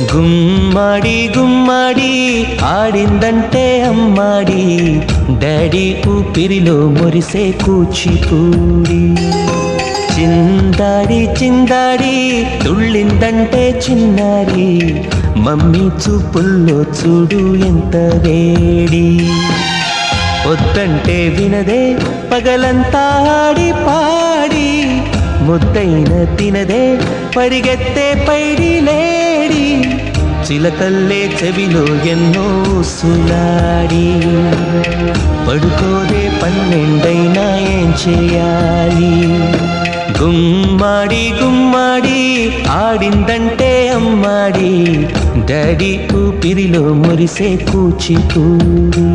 గుమ్మడి గుమ్మడి ఆడిందంటే అమ్మాడి, daddy ఊపిరిలో మురిసే కూచిపూడి. చిందాడి చిందాడి తుళ్ళిందంటే చిన్నారి, మమ్మీ చూపుల్లో చూడు ఎంత వేడి. వద్దంటే వినదే పగలంతా ఆడి పాడి, ముద్దైన తినదే పరిగెత్తే పైడి లేడి. చిలకల్లే చెవిలో ఎన్నో సులాడి, పడుకోదే పన్నెండైనా ఏం చేయాలి. గుమ్మాడి గుమ్మాడి ఆడిందంటే అమ్మాడి, డాడీ ఊపిరిలో మురిసే కూచిపూడి.